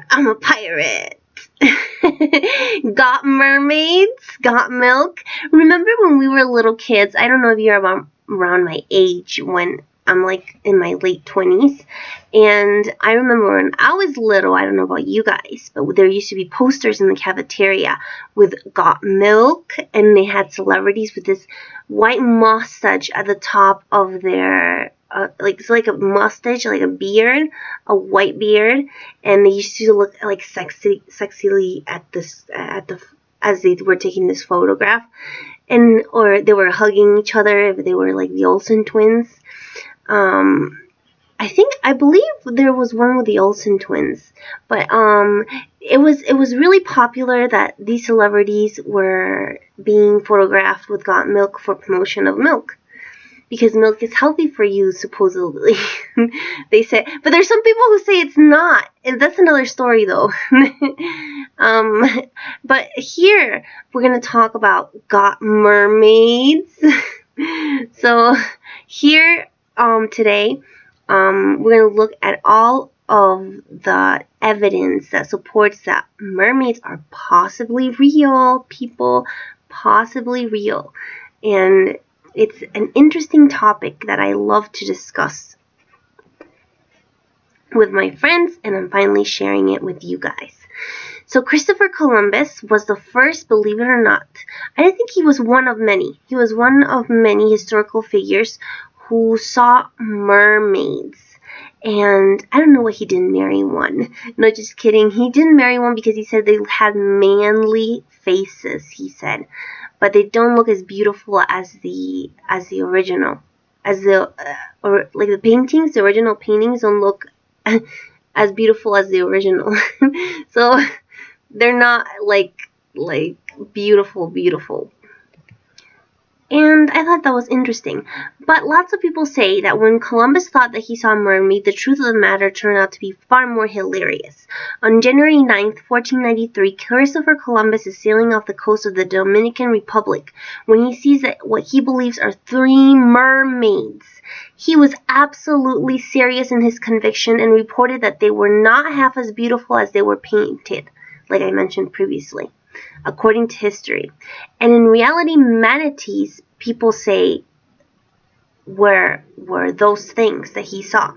I'm a pirate. Got mermaids, got milk. Remember when we were little kids? I don't know if you're around my age when I'm like in my late 20s. And I remember when I was little, I don't know about you guys, but there used to be posters in the cafeteria with got milk, and they had celebrities with this white mustache at the top of their it's like a mustache, like a beard, a white beard, and they used to look like sexily as they were taking this photograph, or they were hugging each other if they were like the Olsen twins. I believe there was one with the Olsen twins, but it was really popular that these celebrities were being photographed with got milk for promotion of milk. Because milk is healthy for you, supposedly. They say, but there's some people who say it's not. And that's another story, though. But here we're gonna talk about got mermaids. So here, today, we're gonna look at all of the evidence that supports that mermaids are possibly real, people, possibly real, and it's an interesting topic that I love to discuss with my friends, and I'm finally sharing it with you guys. So Christopher Columbus was the first, believe it or not. I don't think he was one of many. He was one of many historical figures who saw mermaids. And I don't know why he didn't marry one. No, just kidding. He didn't marry one because he said they had manly faces, he said. But they don't look as beautiful as the original, or like the paintings. The original paintings don't look as beautiful as the original. So they're not like beautiful. And I thought that was interesting. But lots of people say that when Columbus thought that he saw a mermaid, the truth of the matter turned out to be far more hilarious. On January 9th, 1493, Christopher Columbus is sailing off the coast of the Dominican Republic when he sees what he believes are 3 mermaids. He was absolutely serious in his conviction and reported that they were not half as beautiful as they were painted, like I mentioned previously, according to history. And in reality, manatees, people say, were those things that he saw.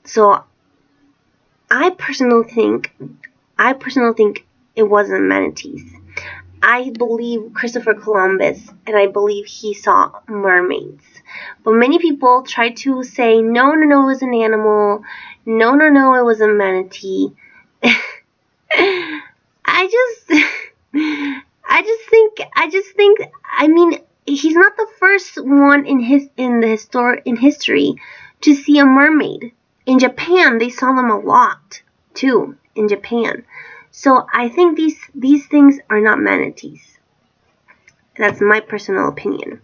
So I personally think it wasn't manatees. I believe Christopher Columbus, and I believe he saw mermaids. But many people try to say, no, it was an animal. No, it was a manatee. I just think, I mean, he's not the first one in history to see a mermaid. In Japan, they saw them a lot too, in Japan. So I think these things are not manatees. That's my personal opinion.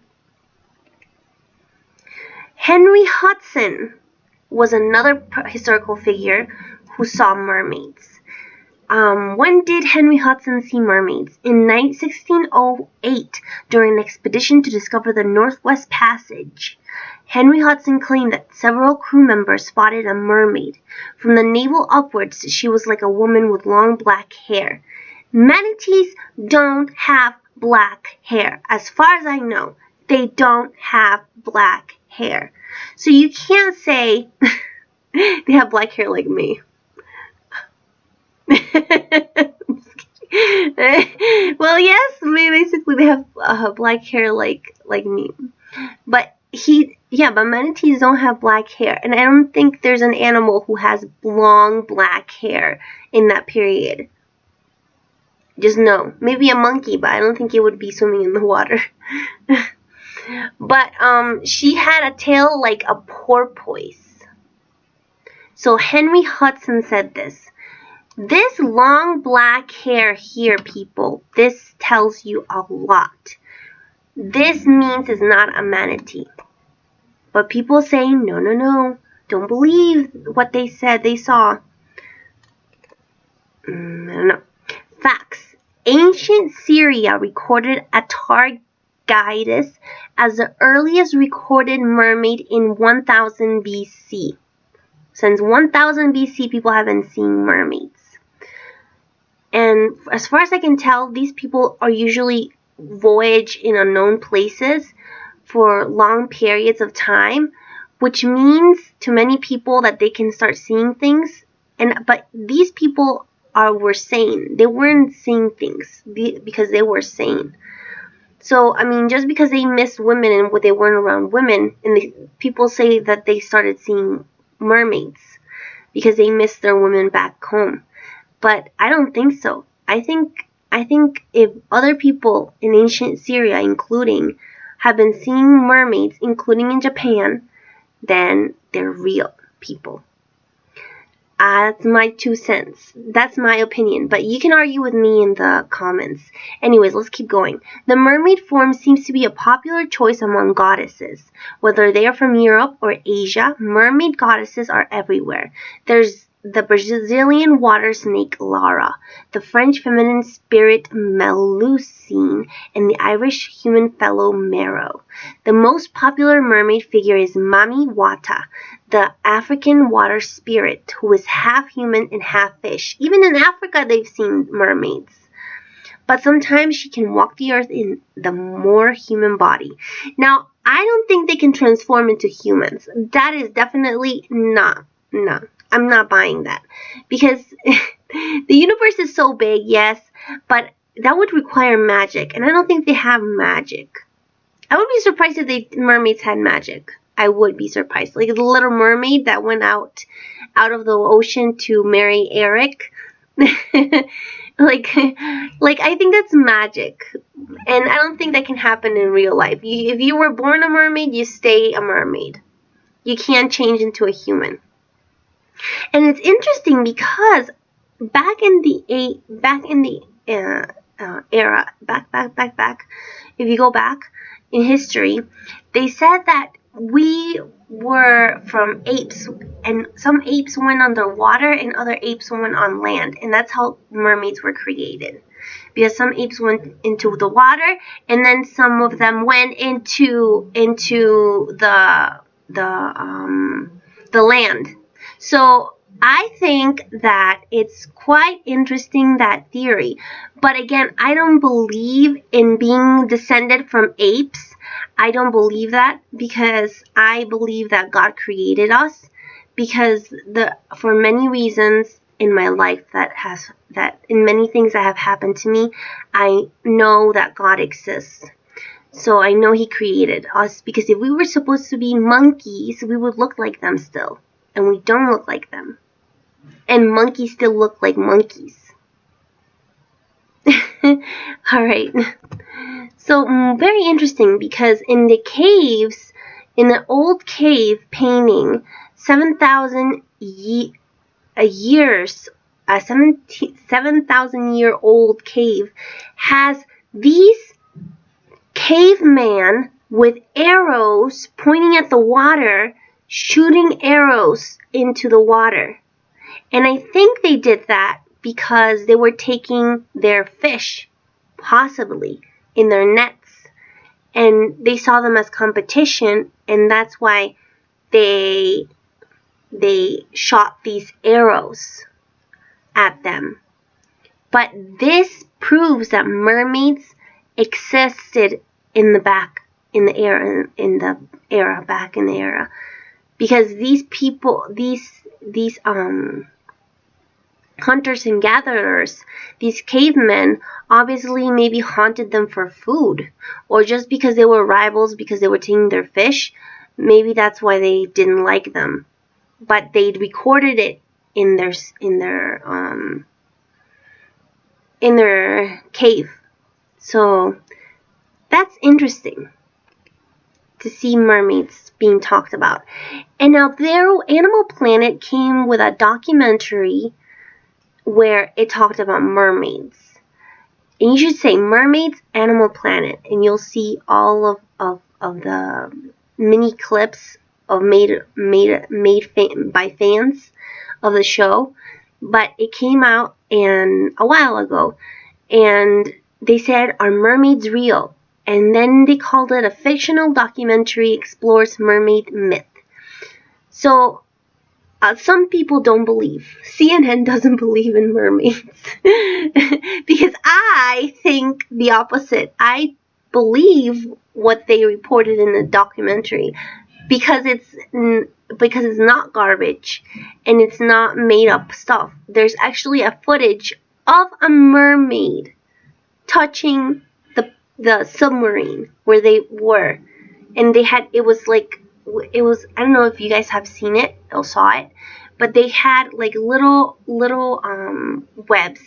Henry Hudson was another historical figure who saw mermaids. When did Henry Hudson see mermaids? In 1608, during an expedition to discover the Northwest Passage. Henry Hudson claimed that several crew members spotted a mermaid. From the navel upwards, she was like a woman with long black hair. Manatees don't have black hair. As far as I know, they don't have black hair. So you can't say they have black hair like me. Well, yes, basically they have black hair like me. But manatees don't have black hair, and I don't think there's an animal who has long black hair in that period. Just no. Maybe a monkey, but I don't think it would be swimming in the water. But she had a tail like a porpoise. So Henry Hudson said this. This long black hair here, people, this tells you a lot. This means it's not a manatee. But people say, no, don't believe what they said they saw. I don't know. Facts. Ancient Syria recorded Atargatis as the earliest recorded mermaid in 1000 BC. Since 1000 BC, people have been seeing mermaids. And as far as I can tell, these people are usually voyage in unknown places for long periods of time, which means to many people that they can start seeing things. But these people were sane. They weren't seeing things because they were sane. So, I mean, just because they missed women and they weren't around women, and people say that they started seeing mermaids because they missed their women back home. But I don't think so. I think if other people in ancient Syria, including, have been seeing mermaids, including in Japan, then they're real people. That's my 2 cents. That's my opinion, but you can argue with me in the comments. Anyways, let's keep going. The mermaid form seems to be a popular choice among goddesses. Whether they are from Europe or Asia, mermaid goddesses are everywhere. There's the Brazilian water snake Lara, the French feminine spirit Melusine, and the Irish human fellow Mero. The most popular mermaid figure is Mami Wata, the African water spirit, who is half human and half fish. Even in Africa, they've seen mermaids. But sometimes she can walk the earth in the more human body. Now, I don't think they can transform into humans. That is definitely not. No, I'm not buying that. Because the universe is so big, yes, but that would require magic. And I don't think they have magic. I would be surprised if mermaids had magic. I would be surprised. Like the little mermaid that went out of the ocean to marry Eric. like I think that's magic. And I don't think that can happen in real life. If you were born a mermaid, you stay a mermaid. You can't change into a human. And it's interesting because back in the era, if you go back in history, they said that we were from apes, and some apes went underwater and other apes went on land, and that's how mermaids were created. Because some apes went into the water, and then some of them went into the land. So I think that it's quite interesting, that theory. But again, I don't believe in being descended from apes. I don't believe that, because I believe that God created us, because for many reasons in my life that in many things that have happened to me, I know that God exists. So I know He created us, because if we were supposed to be monkeys, we would look like them still. And we don't look like them. And monkeys still look like monkeys. Alright. So, very interesting, because in the caves, in the old cave painting, 7,000 years, 7,000-year-old cave has these caveman with arrows pointing at the water, shooting arrows into the water. And I think they did that because they were taking their fish, possibly, in their nets. And they saw them as competition, and that's why they shot these arrows at them. But this proves that mermaids existed in the era, because these people, these hunters and gatherers, these cavemen, obviously maybe haunted them for food, or just because they were rivals, because they were taking their fish. Maybe that's why they didn't like them. But they recorded it in their cave. So that's interesting to see mermaids being talked about. And now Animal Planet came with a documentary where it talked about mermaids. And you should say Mermaids, Animal Planet, and you'll see all of the mini clips made by fans of the show. But it came out a while ago, and they said, "Are mermaids real?" And then they called it a fictional documentary explores mermaid myth. So some people don't believe. CNN doesn't believe in mermaids because I think the opposite. I believe what they reported in the documentary because it's not garbage and it's not made up stuff. There's actually a footage of a mermaid touching the submarine where they were, and it was I don't know if you guys have seen it or saw it, but they had like little webs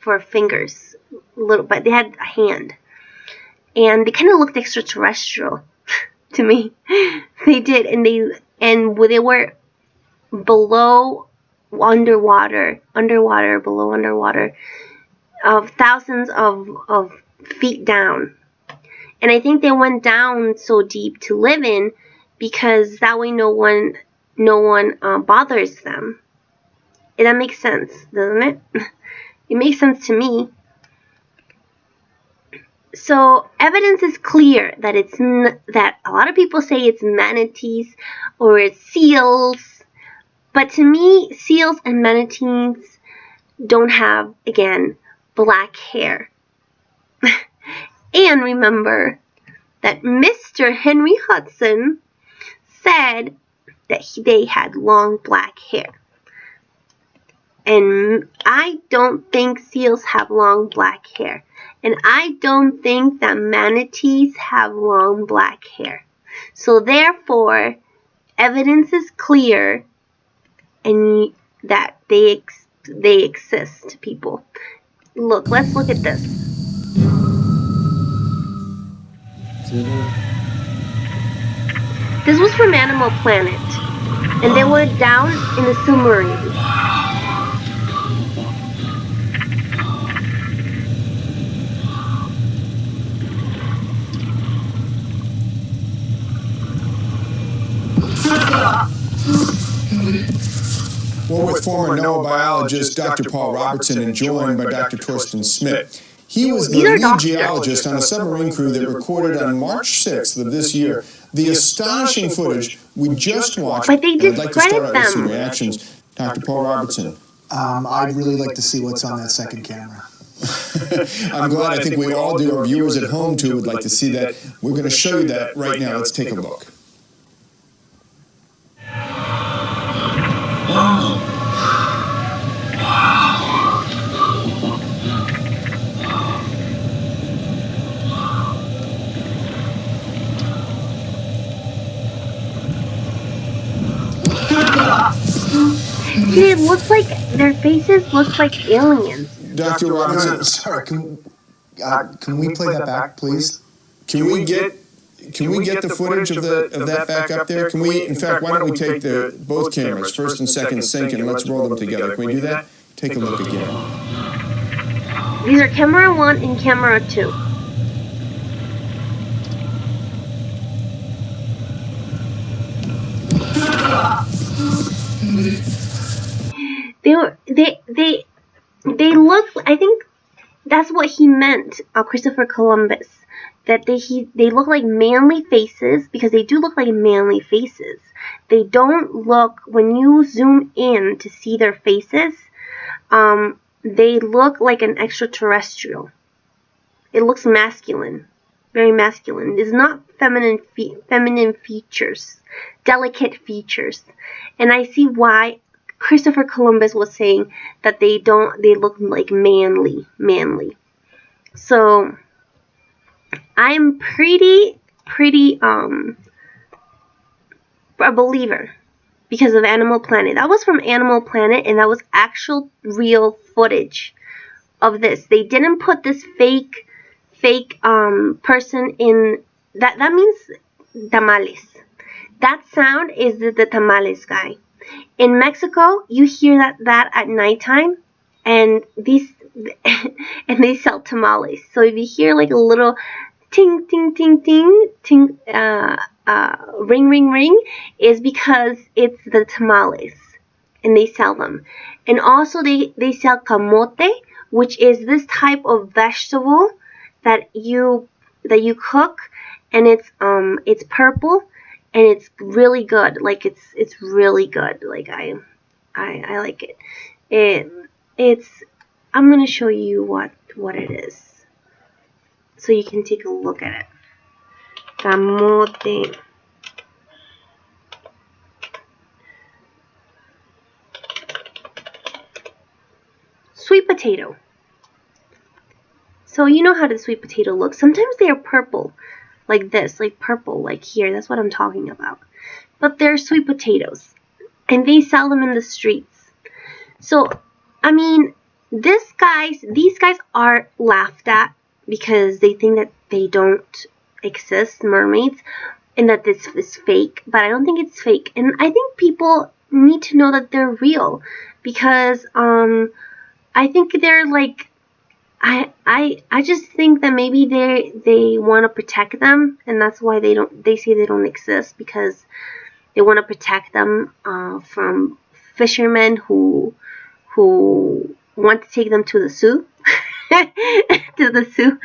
for fingers, but they had a hand, and they kind of looked extraterrestrial to me. They did, and they were below underwater, below underwater, of thousands of feet down. And I think they went down so deep to live in because that way no one bothers them. And that makes sense, doesn't it? It makes sense to me. So evidence is clear that that a lot of people say it's manatees or it's seals, but to me, seals and manatees don't have, again, black hair. And remember that Mr. Henry Hudson said that they had long black hair. And I don't think seals have long black hair. And I don't think that manatees have long black hair. So therefore, evidence is clear and that they exist, people. Look, let's look at this. This was from Animal Planet, and they were down in the submarine. We're with former NOAA biologist Dr. Paul Robertson and joined by Dr. Torsten Smith. He was the lead geologist on a submarine crew that recorded on March 6th of this year the astonishing footage we just watched. But they I'd like to start out with some them. reactions. Dr. Paul Robertson. I'd really like to see what's on that second camera. I'm glad. I think we all do. Our viewers at home, too, would like to see that. We're going to show you that right now. Let's take a look. See, it looks like their faces look like aliens. Dr. Robertson, Sorry, can we play that back, please? Can we get the footage of that back up there? Can we, in fact, why don't we take both cameras, first and second sync, and let's roll them together? Can we do that? Take a look again. These are camera 1 and camera 2. They look, I think that's what he meant, Christopher Columbus, that they look like manly faces, because they do look like manly faces. They don't look, when you zoom in to see their faces, they look like an extraterrestrial. It looks masculine, very masculine. It's not feminine features, delicate features. And I see why Christopher Columbus was saying that they look like manly. So I'm pretty a believer because of Animal Planet. That was from Animal Planet, and that was actual real footage of this. They didn't put this fake person in. That means tamales. That sound is the tamales guy. In Mexico, you hear that at nighttime, and they sell tamales. So if you hear like a little ting ting ting ting ting ring ring ring, is because it's the tamales, and they sell them. And also they sell camote, which is this type of vegetable that you cook, and it's purple, and it's really good. Like it's really good. Like I like it. It's I'm gonna show you what it is, so you can take a look at it. Camote. Sweet potato. So you know how the sweet potato looks. Sometimes they are purple, like this, like purple, like here. That's what I'm talking about. But they're sweet potatoes, and they sell them in the streets. So, I mean, these guys are laughed at because they think that they don't exist, mermaids, and that this is fake. But I don't think it's fake, and I think people need to know that they're real, because I think they're like, I just think that maybe they want to protect them, and that's why they say they don't exist, because they want to protect them from fishermen who want to take them to the zoo. To the zoo.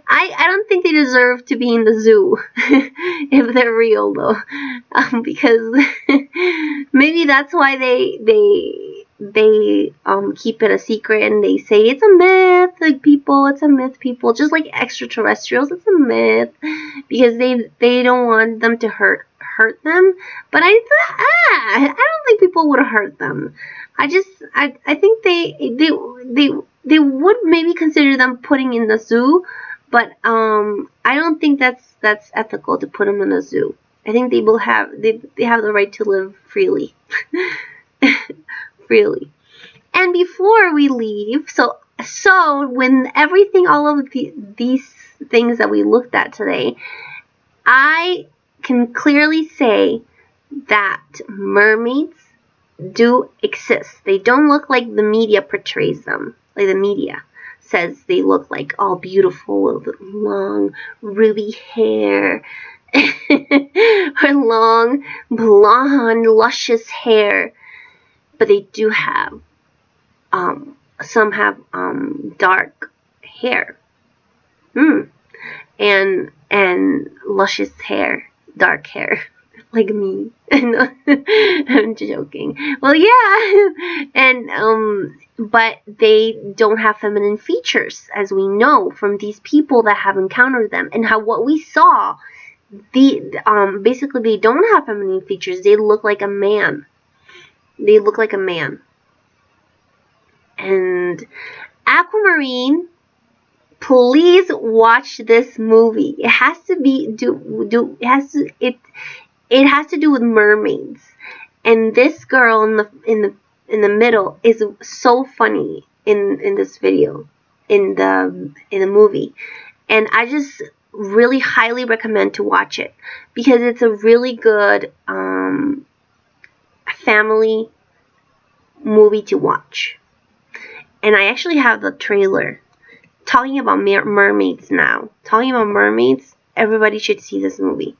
I don't think they deserve to be in the zoo if they're real, though, because maybe that's why they keep it a secret, and they say it's a myth, like people, it's a myth, people, just like extraterrestrials, it's a myth, because they don't want them to hurt them. But I don't think people would hurt them. I think they would maybe consider them putting in the zoo, but I don't think that's ethical to put them in a zoo. I think they have the right to live freely. Freely. And before we leave, so when everything, all of these things that we looked at today, I can clearly say that mermaids do exist. They don't look like the media portrays them. Like the media says they look like all beautiful with long ruby hair or long blonde luscious hair. But they do have some have dark hair. And luscious hair, dark hair, like me. I'm joking. Well, yeah, and but they don't have feminine features, as we know from these people that have encountered them, and what we saw. Basically they don't have feminine features. They look like a man. And Aquamarine, please watch this movie. It has to be it has to do with mermaids. And this girl in the middle is so funny in this video, in the movie. And I just really highly recommend to watch it, because it's a really good family movie to watch. And I actually have the trailer talking about mermaids now. Talking about mermaids, everybody should see this movie.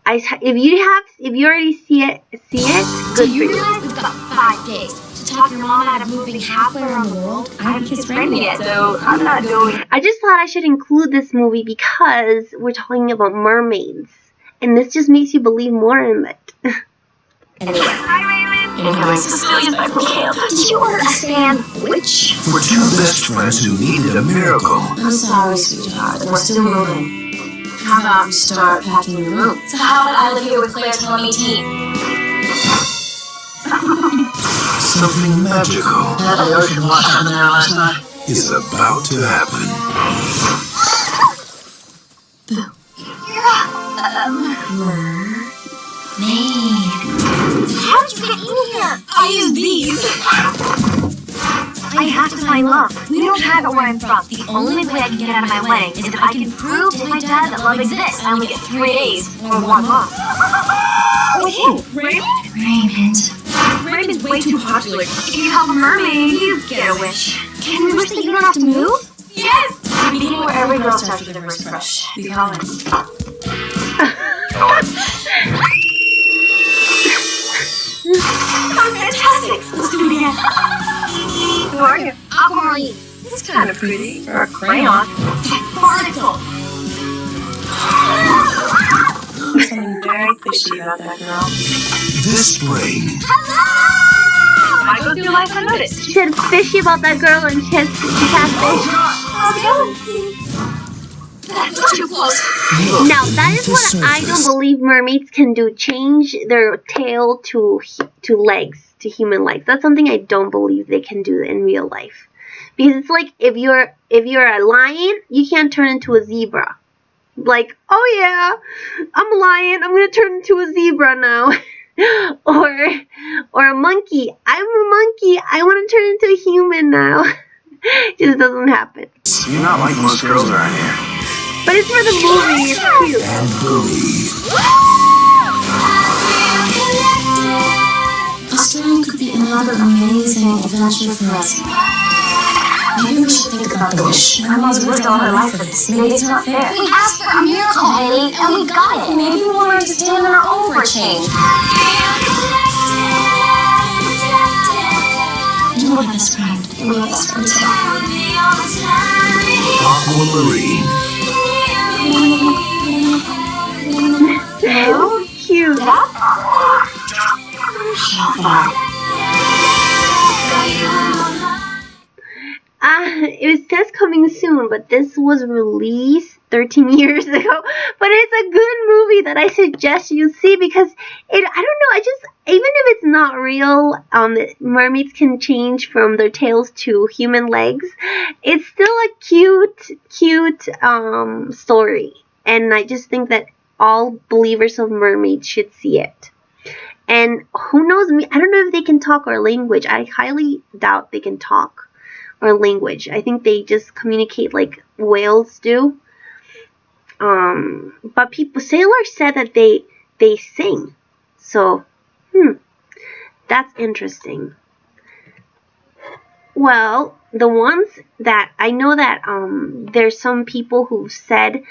If you already see it, good for you. Do you realize we've got 5 days to talk your mom out of moving halfway around the world? I haven't kissed Brandon yet, so I'm not doing it. I just thought I should include this movie because we're talking about mermaids, and this just makes you believe more in it. Anyway, Cecilia's back from camp. Did you order a sandwich? For two best friends who needed a miracle. I'm sorry, sweetheart, but we're still moving. How about we start packing your room? So how about I live here with Claire till I'm 18? Something magical That ocean washed up in there last night. is about to happen. Mermaid. How did you get in here? I used these. I have to find love. We don't have it where I'm from. The only way I can get out of my wedding is if I can prove to my dad that love exists. I only get 3 days or 1 month. With him. Raymond. Raymond's way too popular. If you help a mermaid, you get a wish. Can we wish that you don't have to move? Yes! The beginning where every girl starts with their first crush. We call it. Oh, fantastic! Let's do it again. Who are you? Aquamarine. It's kind of pretty for a crayon. Barnacle. there's something very fishy about that girl. This spring, I go through life unnoticed. She said fishy about that girl and she passed fish. How's it going? That's too close. Now, that is what I don't believe mermaids can do. Change their tail to legs, to human legs. That's something I don't believe they can do in real life. Because it's like if you're a lion, you can't turn into a zebra. Like, oh yeah, I'm a lion, I'm gonna turn into a zebra now. or a monkey. I'm a monkey, I wanna turn into a human now. It just doesn't happen. you're not like most girls around here. But it's for the movie, it's cute. And believe. Australia could be another amazing adventure for us. Maybe we should think about the wish. Grandma's worked all her life for this. Maybe it's not fair. We asked for a miracle, Haley, and we got it. Maybe we want to stand on our own for a change. You're my best friend. You're my best friend too. Aquamarine. So cute. It says coming soon, but this was released 13 years ago. But it's a good movie that I suggest you see because I don't know, even if it's not real, the mermaids can change from their tails to human legs. It's still a cute story. And I just think that all believers of mermaids should see it. And who knows, I don't know if they can talk our language. I highly doubt they can talk our language. I think they just communicate like whales do. But sailors said that they sing. So, that's interesting. Well, the ones that I know that there's some people who said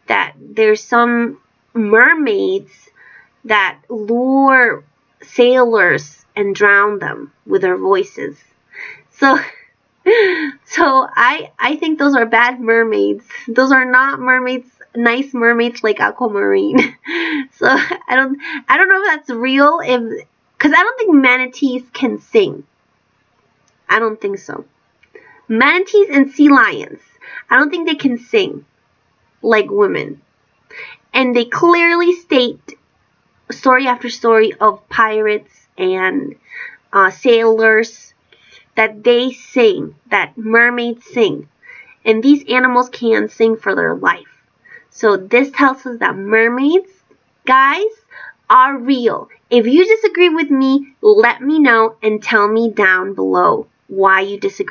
that there's some mermaids that lure sailors and drown them with their voices. So I think those are bad mermaids. Those are not mermaids, nice mermaids like Aquamarine. So I don't know if that's real, because I don't think manatees can sing. I don't think so. Manatees and sea lions, I don't think they can sing like women. And they clearly state story after story of pirates and sailors that they sing, that mermaids sing. And these animals can sing for their life. So this tells us that mermaids, guys, are real. If you disagree with me, let me know and tell me down below why you disagree.